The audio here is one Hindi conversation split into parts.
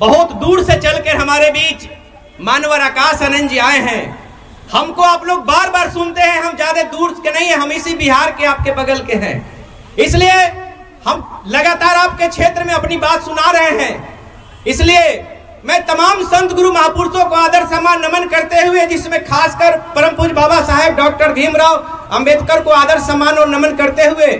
बहुत दूर से चलकर हमारे बीच मानवर आकाश आनंद जी आए हैं। हमको आप लोग बार बार सुनते हैं, हम ज्यादा दूर के नहीं है, हम इसी बिहार के आपके बगल के हैं, इसलिए हम लगातार आपके क्षेत्र में अपनी बात सुना रहे हैं। इसलिए मैं तमाम संत गुरु महापुरुषों को आदर सम्मान नमन करते हुए, जिसमें खासकर परम पूज्य बाबा साहेब डॉक्टर भीमराव अंबेडकर को आदर सम्मान और नमन करते हुए,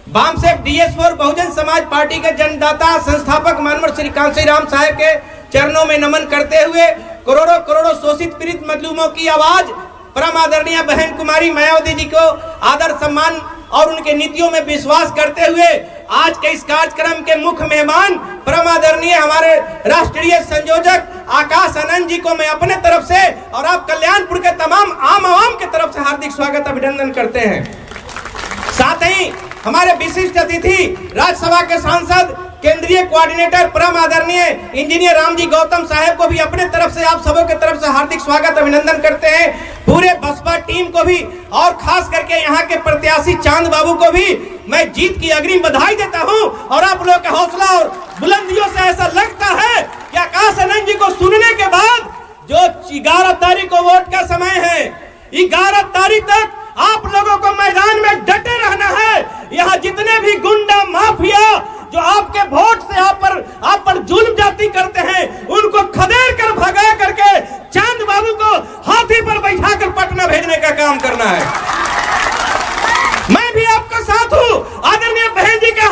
बामसेफ DS4 बहुजन समाज पार्टी के जन्मदाता संस्थापक मानवर श्री कांसी राम साहेब के चरणों में नमन करते हुए, करोड़ों करोड़ों शोषित पीड़ित मजलूमों की आवाज परम आदरणीय बहन कुमारी मायावती जी को आदर सम्मान और उनके नीतियों में विश्वास करते हुए, आज के इस कार्यक्रम के मुख्य मेहमान परम आदरणीय हमारे राष्ट्रीय संयोजक आकाश आनंद जी को मैं अपने तरफ से और आप कल्याणपुर के तमाम आम आवाम के तरफ से हार्दिक स्वागत अभिनंदन करते हैं। साथ ही हमारे विशिष्ट अतिथि राज्यसभा के सांसद केंद्रीय कोऑर्डिनेटर परम आदरणीय इंजीनियर रामजी गौतम साहब को भी अपने तरफ से आप सबों के तरफ से हार्दिक स्वागत अभिनंदन करते हैं। पूरे बसपा टीम को भी और खास करके यहाँ के प्रत्याशी चांद बाबू को भी मैं जीत की अग्रिम बधाई देता हूँ। और आप लोगों का हौसला और बुलंदियों से ऐसा लगता है कि आकाश आनंद जी को सुनने के बाद जो 11 तारीख को वोट का समय है, 11 तारीख तक आप लोगों को मैदान में डटे रहना है। यहाँ जितने भी गुंडा माफिया जो आपके वोट से आप पर जुल्म जाती करते हैं, उनको खदेड़ कर भगा करके चांद बाबू को हाथी पर बैठा कर पटना भेजने का काम करना है। मैं भी आपका साथ हूँ। आदरणीय बहन जी का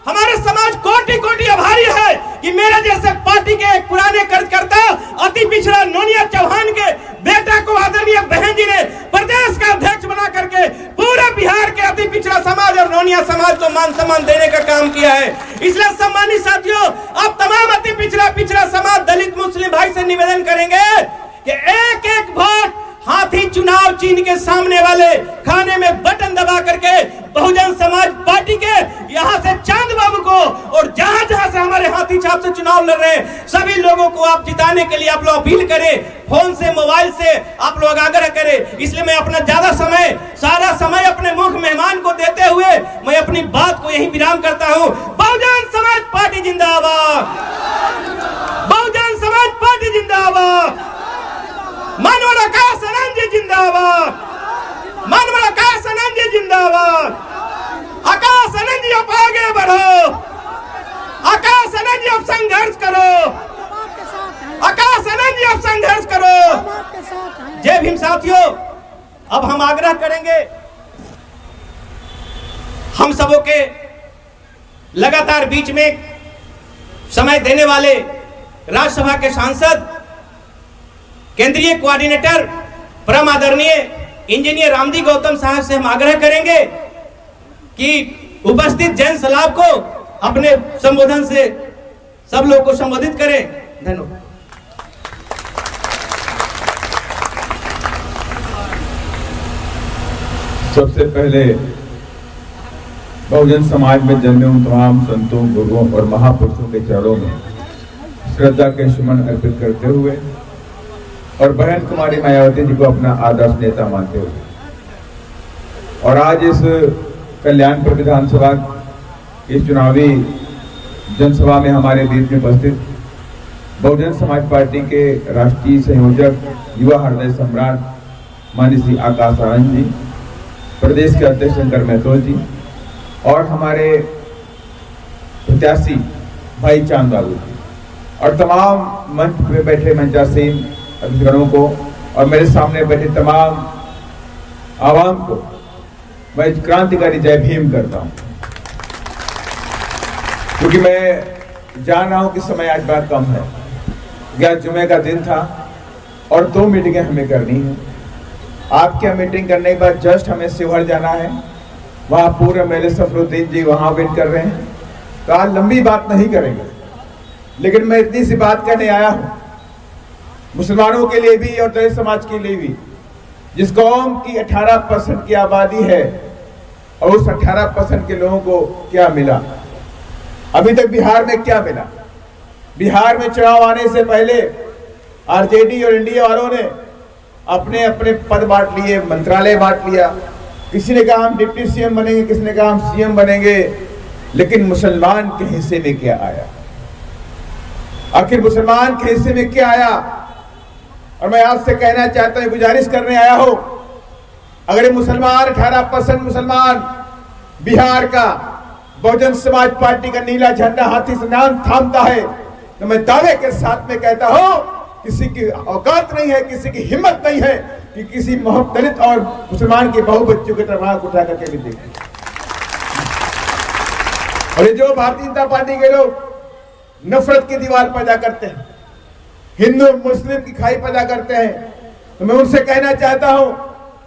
हमारे समाज कोटि कोटि आभारी है कि मेरे जैसे पार्टी के पुराने कार्यकर्ता अति पिछड़ा नोनिया चौहान के बेटा को आदरणीय बहन जी ने प्रदेश का अध्यक्ष बना करके पूरे बिहार के अति पिछड़ा समाज और नोनिया समाज को मान सम्मान देने का काम किया है। इसलिए सम्मानित साथियों, आप तमाम अति पिछड़ा समाज दलित मुस्लिम भाई से निवेदन करेंगे कि एक एक वोट हाथी चुनाव चिन्ह के सामने वाले खाने में बटन दबा करके बहुजन समाज पार्टी के यहाँ से चांद बाबू को और जहां जहां से हमारे हाथी छाप से चुनाव लड़ रहे हैं सभी लोगों को आप जिताने के लिए आप लोग अपील करें, फोन से मोबाइल से आप लोग आग्रह करें। इसलिए मैं अपना सारा समय अपने मुख्य मेहमान को देते हुए मैं अपनी बात को यही विराम करता हूँ। बहुजन समाज पार्टी जिंदाबाद, बहुजन समाज पार्टी जिंदाबाद, मानवर आकाश आनंद जी जिंदाबाद, मानवर आकाश आनंद जी जिंदाबाद। आकाश आनंद जी आप आगे बढ़ो, आकाश आनंद जी आप संघर्ष करो, आकाश आनंद जी आप संघर्ष करो। जय भीम साथियों, अब हम आग्रह करेंगे हम सबों के लगातार बीच में समय देने वाले राज्यसभा के सांसद केंद्रीय कोऑर्डिनेटर परम आदरणीय इंजीनियर रामजी गौतम साहब से हम आग्रह करेंगे कि उपस्थित जैन सलाब को अपने संबोधन से सब लोग को संबोधित करें। धन्यवाद। सबसे पहले बहुजन समाज में जन्मे उन तमाम संतों, गुरुओं और महापुरुषों के चरणों में श्रद्धा के सुमन अर्पित करते हुए और बहन कुमारी मायावती जी को अपना आदर्श नेता मानते हुए और आज इस कल्याणपुर विधानसभा इस चुनावी जनसभा में हमारे बीच में उपस्थित बहुजन समाज पार्टी के राष्ट्रीय संयोजक, युवा हृदय सम्राट माननीय श्री आकाश आनंद जी, प्रदेश के अध्यक्ष शंकर महतो जी और हमारे प्रत्याशी भाई चांद बाबू और तमाम मंच पे बैठे मंचासीन अतिथिगणों को और मेरे सामने बैठे तमाम आवाम को मैं क्रांतिकारी जय भीम करता हूं, क्योंकि मैं जान रहा हूं कि समय आज बहुत कम है। गया जुमे का दिन था और 2 मीटिंगें हमें करनी है। आपके यहाँ मीटिंग करने के बाद जस्ट हमें शिवहर जाना है, वहां पूरे मेरे सफरुद्दीन जी वहां वेट कर रहे हैं। तो आज लंबी बात नहीं करेंगे, लेकिन मैं इतनी सी बात कहने आया हूं मुसलमानों के लिए भी और दलित समाज के लिए भी। जिस कौम की 18% की आबादी है और उस 18% के लोगों को क्या मिला, अभी तक बिहार में क्या मिला? बिहार में चुनाव आने से पहले आरजेडी और इंडिया वालों ने अपने अपने पद बांट लिए, मंत्रालय बांट लिया। किसी ने कहा हम डिप्टी सीएम बनेंगे, किसी ने कहा हम सीएम बनेंगे, लेकिन मुसलमान के हिस्से में क्या आया? आखिर मुसलमान के हिस्से में क्या आया? और मैं आपसे कहना चाहता हूं, गुजारिश करने आया हूं, अगर ये मुसलमान 18% मुसलमान बिहार का बहुजन समाज पार्टी का नीला झंडा हाथी से नाम थामता है, तो मैं दावे के साथ में कहता हूं, किसी की औकात नहीं है, किसी की हिम्मत नहीं है कि किसी दलित और मुसलमान के बहु बच्चों की तरफ आंख उठा करके भी देखें। और ये जो भारतीय जनता पार्टी के लोग नफरत की दीवार पैदा करते हैं, हिंदू मुस्लिम की खाई पैदा करते हैं, तो मैं उनसे कहना चाहता हूं,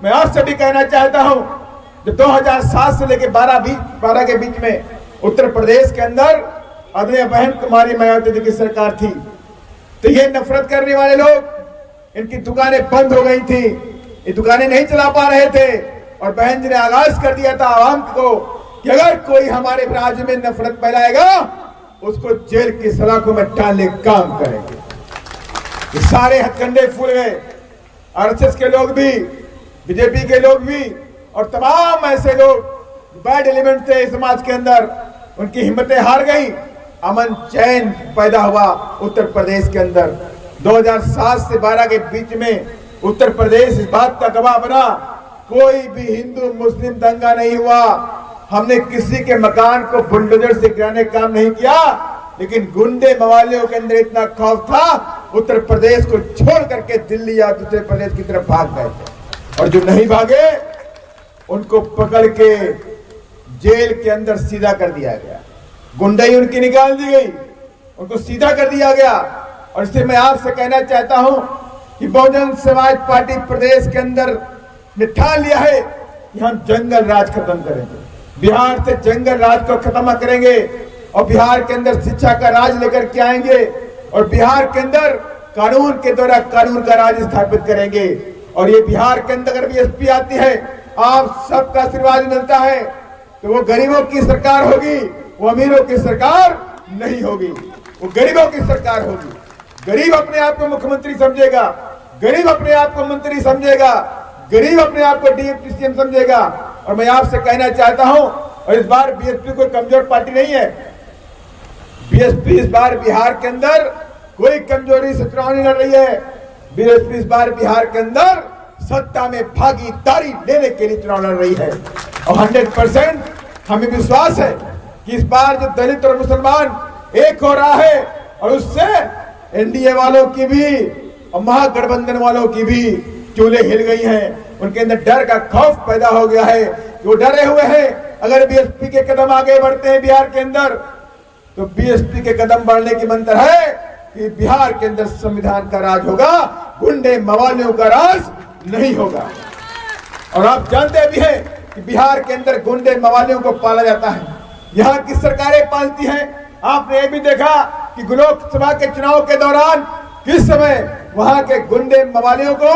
मैं आपसे भी कहना चाहता हूं, जो 2007 से लेकर 12 के बीच में उत्तर प्रदेश के अंदर आदरणीय बहन कुमारी मायावती जी की सरकार थी, तो ये नफरत करने वाले लोग, इनकी दुकानें बंद हो गई थी, ये दुकानें नहीं चला पा रहे थे, और बहन जी ने आगाज कर दिया था आवाम को कि अगर कोई हमारे राज्य में नफरत फैलाएगा उसको जेल की सलाखों में डालने का काम करेंगे। ये सारे हथकंडे फूल गए, आरएसएस के लोग भी, बीजेपी के लोग भी, और तमाम ऐसे लोग बैड एलिमेंट थे समाज के अंदर, उनकी हिम्मतें हार गई, अमन चैन पैदा हुआ उत्तर प्रदेश के अंदर। 2007 से 12 के बीच में उत्तर प्रदेश इस बात का गवाह बना, कोई भी हिंदू मुस्लिम दंगा नहीं हुआ, हमने किसी के मकान को बुलडोजर से गिराने का काम नहीं किया, लेकिन गुंडे मवालियों के अंदर इतना खौफ था, उत्तर प्रदेश को छोड़ करके दिल्ली या दूसरे प्रदेश की तरफ भाग गए, और जो नहीं भागे उनको पकड़ के जेल के अंदर सीधा कर दिया गया, गुंडाई उनकी निकाल दी गई, उनको सीधा कर दिया गया। और इससे मैं आपसे कहना चाहता हूं कि बहुजन समाज पार्टी प्रदेश के अंदर ने ठान लिया है कि हम जंगल राज खत्म करेंगे, बिहार से जंगल राज को खत्म करेंगे, और बिहार के अंदर शिक्षा का राज लेकर के आएंगे, और बिहार के अंदर कानून के द्वारा कानून का राज स्थापित करेंगे। और ये बिहार के अंदर अगर बीएसपी आती है, आप सबका आशीर्वाद मिलता है, तो वो गरीबों की सरकार होगी, वो अमीरों की सरकार नहीं होगी, वो गरीबों की सरकार होगी। गरीब अपने आप को मुख्यमंत्री समझेगा, गरीब अपने आप को मंत्री समझेगा, गरीब अपने आप को डिप्टी सीएम समझेगा। और मैं आपसे कहना चाहता हूं, और इस बार बीएसपी कोई कमजोर पार्टी नहीं है, बीएसपी इस बार बिहार के अंदर कोई कमजोरी से चुनाव नहीं लड़ रही है, बीएसपी इस बार बिहार के अंदर सत्ता में भागीदारी लेने के लिए चुनाव लड़ रही है। और 100% हमें विश्वास है कि इस बार जो दलित और मुसलमान एक हो रहा है, और उससे एनडीए वालों की भी और महागठबंधन वालों की भी चूल्हे हिल गई हैं, उनके अंदर डर का खौफ पैदा हो गया है, वो डरे हुए हैं अगर बीएसपी के कदम आगे बढ़ते हैं बिहार के अंदर, तो बीएसपी के कदम बढ़ने की मंत्र है कि बिहार के अंदर संविधान का राज होगा, गुंडे मवालियों का राज नहीं होगा। और आप जानते भी हैं कि बिहार के अंदर गुंडे मवालियों को पाला जाता है, यहाँ की सरकारें पालती हैं। आपने ये भी देखा कि लोकसभा के चुनाव के दौरान किस समय वहां के गुंडे मवालियों को,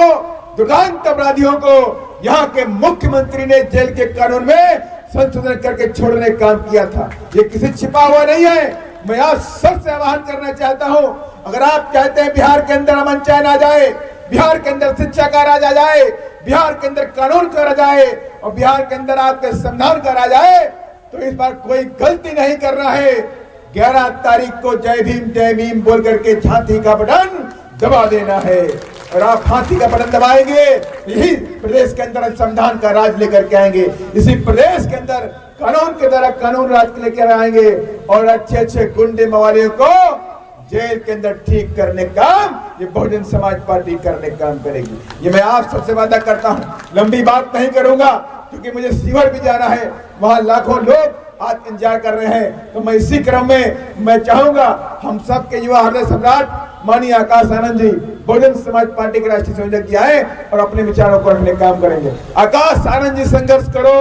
दुर्दांत अपराधियों को यहाँ के मुख्यमंत्री ने जेल के कानून में संशोधन करके छोड़ने का काम किया था। ये किसी छिपा हुआ नहीं है। मैं आज सबसे आह्वान करना चाहता हूँ, अगर आप चाहते हैं बिहार के अंदर अमन चैन आ जाए, बिहार के अंदर शिक्षा का राज आ जाए, बिहार के अंदर कानून का राज आए, और बिहार के अंदर आपके संविधान का राज आए, तो इस बार कोई गलती नहीं करना है। 11 तारीख को जय भीम बोल करके झांसी का बटन दबा देना है, और आप फांसी का बटन दबाएंगे, यही प्रदेश के अंदर संविधान का राज लेकर के आएंगे, इसी प्रदेश के अंदर कानून के द्वारा कानून राज लेकर आएंगे, और अच्छे गुंडे मवालियों को जेल के अंदर ठीक करने का ये बहुजन समाज पार्टी करने का काम करेगी। ये मैं आप सबसे वादा करता हूँ। लंबी बात नहीं करूंगा क्योंकि मुझे शिवर भी जाना है, वहां लाखों लोग आज इंतजार कर रहे हैं। तो मैं इसी क्रम में मैं चाहूंगा हम सब के युवा हृदय सम्राट माननीय आकाश आनंद जी बहुजन समाज पार्टी के राष्ट्रीय संयोजक जी आए और अपने विचारों को रखने का काम करेंगे। आकाश आनंद जी संघर्ष करो,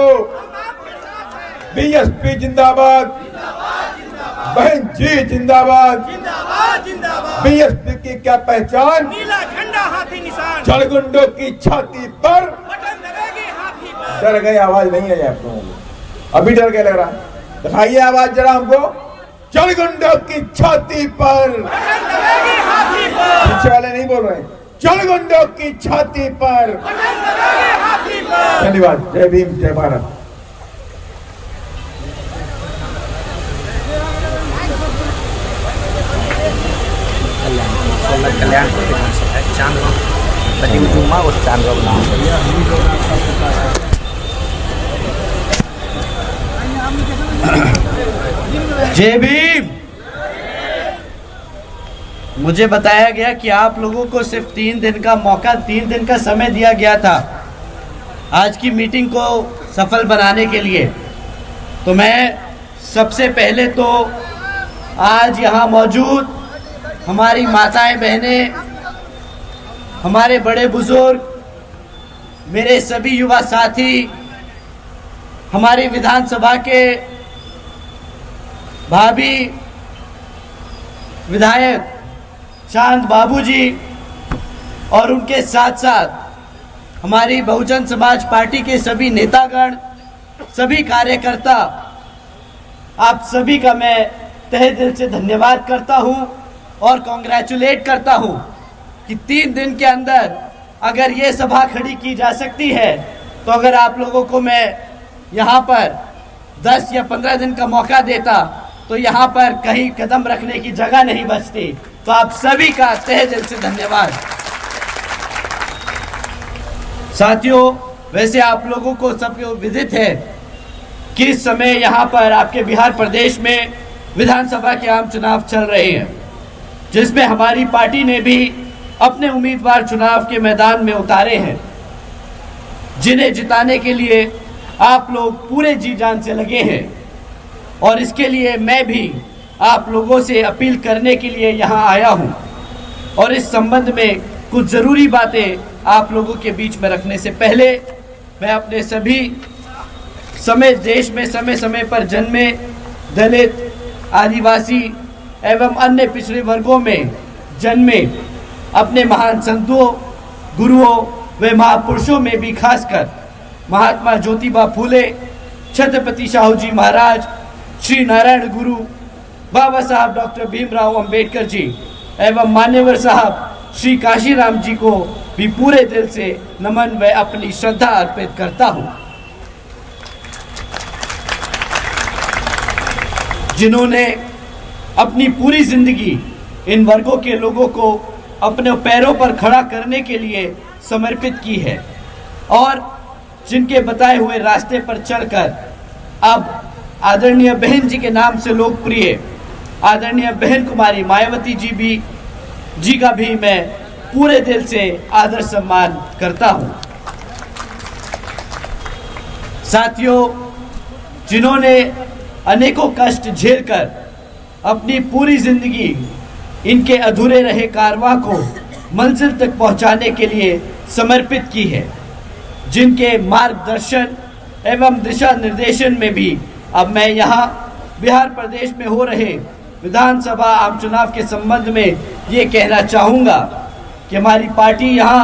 बीएसपी जिंदाबाद, बहन जी जिंदाबाद, बीएसपी की क्या पहचान, नीला झंडा हाथी निशान, जलगुंडों की छाती पर बटन दबेगी हाथी पर। डर गए, आवाज नहीं आई आप लोगों को, अभी डर गए लग रहा है, दिखाइए आवाज जरा हमको। जलगुंडों की छाती पर, बटन दबेगी हाथी पर, पीछे वाले नहीं बोल रहे, जलगुंडों की छाती पर, बटन दबेगी हाथी पर। धन्यवाद। जय भीम, जय भारत। समाज कल्याण प्रतिनिधि है चांद बटी जुम्मा उस चांद नाम जय भीम। मुझे बताया गया कि आप लोगों को सिर्फ 3 दिन का मौका 3 दिन का समय दिया गया था आज की मीटिंग को सफल बनाने के लिए। तो मैं सबसे पहले तो आज यहाँ मौजूद हमारी माताएं बहनें, हमारे बड़े बुजुर्ग, मेरे सभी युवा साथी, हमारी विधानसभा के भाभी विधायक चांद बाबूजी और उनके साथ साथ हमारी बहुजन समाज पार्टी के सभी नेतागण, सभी कार्यकर्ता, आप सभी का मैं तहे दिल से धन्यवाद करता हूं और कॉन्ग्रेचुलेट करता हूं कि 3 दिन के अंदर अगर ये सभा खड़ी की जा सकती है तो अगर आप लोगों को मैं यहाँ पर 10 या 15 दिन का मौका देता तो यहाँ पर कहीं कदम रखने की जगह नहीं बचती। तो आप सभी का तहे दिल से धन्यवाद। साथियों, वैसे आप लोगों को सबको विदित है कि इस समय यहाँ पर आपके बिहार प्रदेश में विधानसभा के आम चुनाव चल रहे हैं, जिसमें हमारी पार्टी ने भी अपने उम्मीदवार चुनाव के मैदान में उतारे हैं, जिन्हें जिताने के लिए आप लोग पूरे जी जान से लगे हैं। और इसके लिए मैं भी आप लोगों से अपील करने के लिए यहाँ आया हूँ और इस संबंध में कुछ ज़रूरी बातें आप लोगों के बीच में रखने से पहले मैं अपने सभी देश में समय समय पर जन्मे दलित, आदिवासी एवं अन्य पिछड़े वर्गों में जन्मे अपने महान संतों, गुरुओं व महापुरुषों में भी खासकर महात्मा ज्योतिबा फूले, छत्रपति शाहू जी महाराज, श्री नारायण गुरु, बाबा साहब डॉक्टर भीमराव अंबेडकर जी एवं मान्यवर साहब श्री काशीराम जी को भी पूरे दिल से नमन व अपनी श्रद्धा अर्पित करता हूं, जिन्होंने अपनी पूरी जिंदगी इन वर्गों के लोगों को अपने पैरों पर खड़ा करने के लिए समर्पित की है और जिनके बताए हुए रास्ते पर चलकर अब आदरणीय बहन जी के नाम से लोकप्रिय आदरणीय बहन कुमारी मायावती जी का भी मैं पूरे दिल से आदर सम्मान करता हूं। साथियों, जिन्होंने अनेकों कष्ट झेलकर अपनी पूरी जिंदगी इनके अधूरे रहे कारवां को मंजिल तक पहुंचाने के लिए समर्पित की है, जिनके मार्गदर्शन एवं दिशा निर्देशन में भी अब मैं यहाँ बिहार प्रदेश में हो रहे विधानसभा आम चुनाव के संबंध में ये कहना चाहूँगा कि हमारी पार्टी यहाँ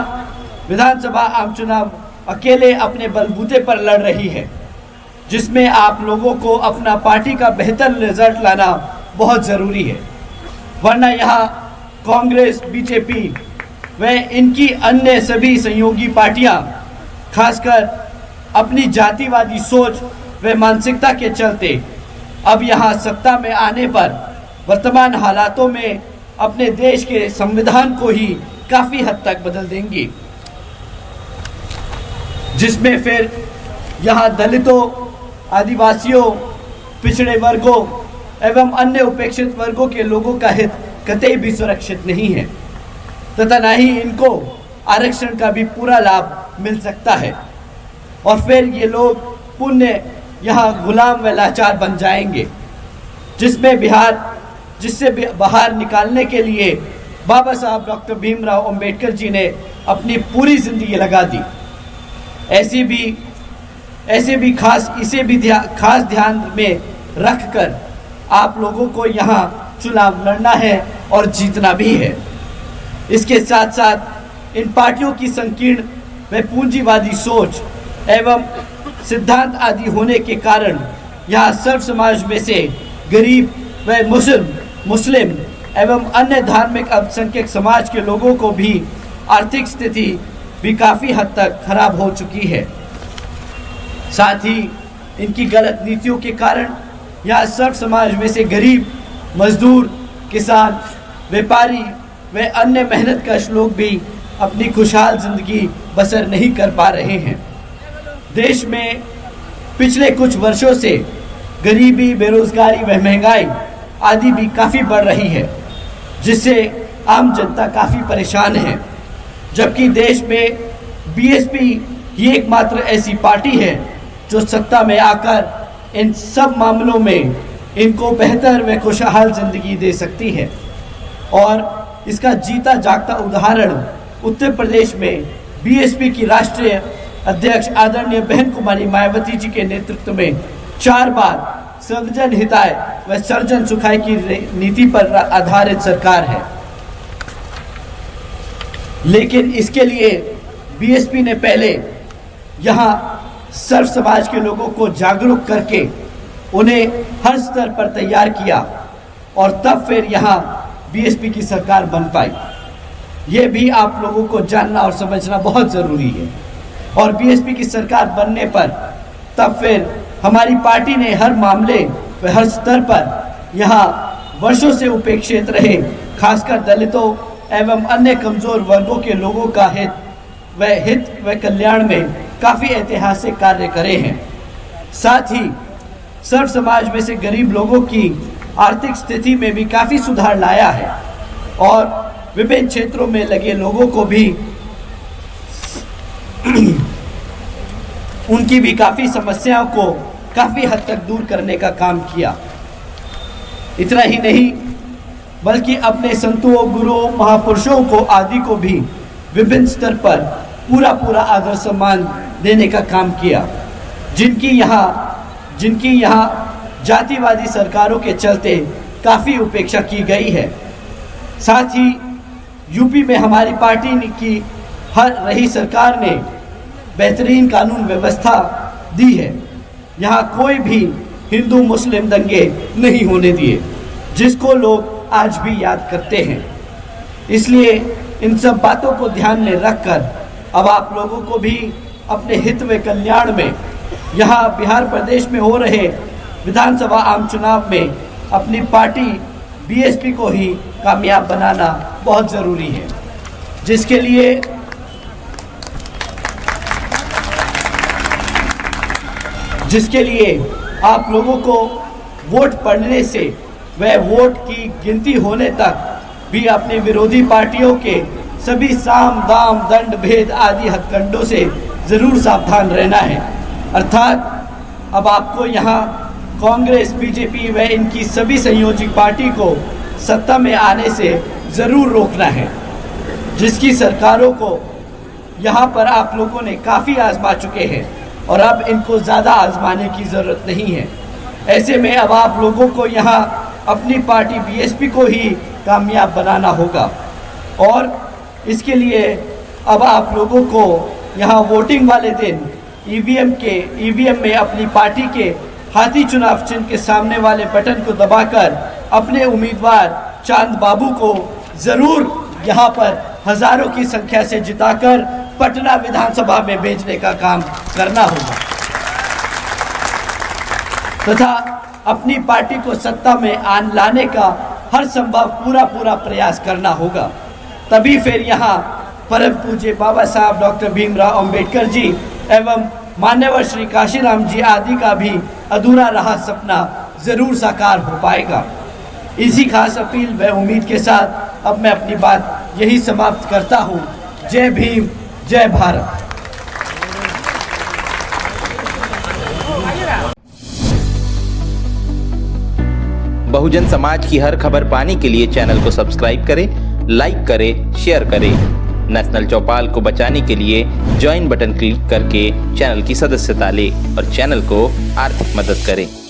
विधानसभा आम चुनाव अकेले अपने बलबूते पर लड़ रही है, जिसमें आप लोगों को अपना पार्टी का बेहतर रिजल्ट लाना बहुत ज़रूरी है। वरना यहाँ कांग्रेस, बीजेपी व इनकी अन्य सभी सहयोगी पार्टियाँ खासकर अपनी जातिवादी सोच व मानसिकता के चलते अब यहाँ सत्ता में आने पर वर्तमान हालातों में अपने देश के संविधान को ही काफ़ी हद तक बदल देंगी, जिसमें फिर यहाँ दलितों, आदिवासियों, पिछड़े वर्गों एवं अन्य उपेक्षित वर्गों के लोगों का हित कतई भी सुरक्षित नहीं है तथा न ही इनको आरक्षण का भी पूरा लाभ मिल सकता है और फिर ये लोग पुण्य यहाँ गुलाम व लाचार बन जाएंगे, जिससे बाहर निकालने के लिए बाबा साहब डॉक्टर भीमराव अंबेडकर जी ने अपनी पूरी जिंदगी लगा दी। ऐसे भी खास ध्यान में रखकर आप लोगों को यहाँ चुनाव लड़ना है और जीतना भी है। इसके साथ साथ इन पार्टियों की संकीर्ण व पूंजीवादी सोच एवं सिद्धांत आदि होने के कारण यहाँ सर्व समाज में से गरीब व मुस्लिम एवं अन्य धार्मिक अल्पसंख्यक समाज के लोगों को भी आर्थिक स्थिति भी काफ़ी हद तक खराब हो चुकी है। साथ ही इनकी गलत नीतियों के कारण यहाँ सर्व समाज में से गरीब, मजदूर, किसान, व्यापारी व अन्य मेहनतकश लोग भी अपनी खुशहाल जिंदगी बसर नहीं कर पा रहे हैं। देश में पिछले कुछ वर्षों से गरीबी, बेरोजगारी व महंगाई आदि भी काफ़ी बढ़ रही है, जिससे आम जनता काफ़ी परेशान है। जबकि देश में बीएसपी ही एकमात्र ऐसी पार्टी है जो सत्ता में आकर इन सब मामलों में इनको बेहतर व खुशहाल जिंदगी दे सकती है। और इसका जीता जागता उदाहरण उत्तर प्रदेश में बीएसपी की राष्ट्रीय अध्यक्ष आदरणीय बहन कुमारी मायावती जी के नेतृत्व में 4 बार सर्वजन हिताय व सर्वजन सुखाय की नीति पर आधारित सरकार है। लेकिन इसके लिए बीएसपी ने पहले यहाँ सर्व समाज के लोगों को जागरूक करके उन्हें हर स्तर पर तैयार किया और तब फिर यहाँ बीएसपी की सरकार बन पाई। ये भी आप लोगों को जानना और समझना बहुत ज़रूरी है। और बीएसपी की सरकार बनने पर तब फिर हमारी पार्टी ने हर मामले व हर स्तर पर यहाँ वर्षों से उपेक्षित रहे खासकर दलितों एवं अन्य कमज़ोर वर्गों के लोगों का हित व कल्याण में काफ़ी ऐतिहासिक कार्य करे हैं। साथ ही सर्व समाज में से गरीब लोगों की आर्थिक स्थिति में भी काफ़ी सुधार लाया है और विभिन्न क्षेत्रों में लगे लोगों को भी उनकी भी काफ़ी समस्याओं को काफ़ी हद तक दूर करने का काम किया। इतना ही नहीं बल्कि अपने संतों, गुरुओं, महापुरुषों को आदि को भी विभिन्न स्तर पर पूरा आदर सम्मान देने का काम किया, जिनकी यहाँ जातिवादी सरकारों के चलते काफ़ी उपेक्षा की गई है। साथ ही यूपी में हमारी पार्टी की रही सरकार ने बेहतरीन कानून व्यवस्था दी है। यहाँ कोई भी हिंदू मुस्लिम दंगे नहीं होने दिए, जिसको लोग आज भी याद करते हैं। इसलिए इन सब बातों को ध्यान में रखकर अब आप लोगों को भी अपने हित व कल्याण में यहाँ बिहार प्रदेश में हो रहे विधानसभा आम चुनाव में अपनी पार्टी बीएसपी को ही कामयाब बनाना बहुत ज़रूरी है, जिसके लिए आप लोगों को वोट पड़ने से व वोट की गिनती होने तक भी अपने विरोधी पार्टियों के सभी साम दाम दंड भेद आदि हथकंडों से ज़रूर सावधान रहना है। अर्थात अब आपको यहाँ कांग्रेस, बीजेपी व इनकी सभी संयोजी पार्टी को सत्ता में आने से ज़रूर रोकना है, जिसकी सरकारों को यहाँ पर आप लोगों ने काफ़ी आजमा चुके हैं और अब इनको ज़्यादा आजमाने की ज़रूरत नहीं है। ऐसे में अब आप लोगों को यहाँ अपनी पार्टी बीएसपी को ही कामयाब बनाना होगा और इसके लिए अब आप लोगों को यहाँ वोटिंग वाले दिन ईवीएम में अपनी पार्टी के हाथी चुनाव चिन्ह के सामने वाले बटन को दबाकर अपने उम्मीदवार चांद बाबू को ज़रूर यहाँ पर हजारों की संख्या से जिताकर पटना विधानसभा में भेजने का काम करना होगा तथा अपनी पार्टी को सत्ता में लाने का हर संभव पूरा प्रयास करना होगा। तभी फिर यहाँ परम पूज्य बाबा साहब डॉक्टर भीमराव अंबेडकर जी एवं मान्यवर श्री काशीराम जी आदि का भी अधूरा रहा सपना ज़रूर साकार हो पाएगा। इसी खास अपील व उम्मीद के साथ अब मैं अपनी बात यही समाप्त करता हूँ। जय भीम, जय भारत। बहुजन समाज की हर खबर पाने के लिए चैनल को सब्सक्राइब करें, लाइक करें, शेयर करें। नेशनल चौपाल को बचाने के लिए ज्वाइन बटन क्लिक करके चैनल की सदस्यता लें और चैनल को आर्थिक मदद करें।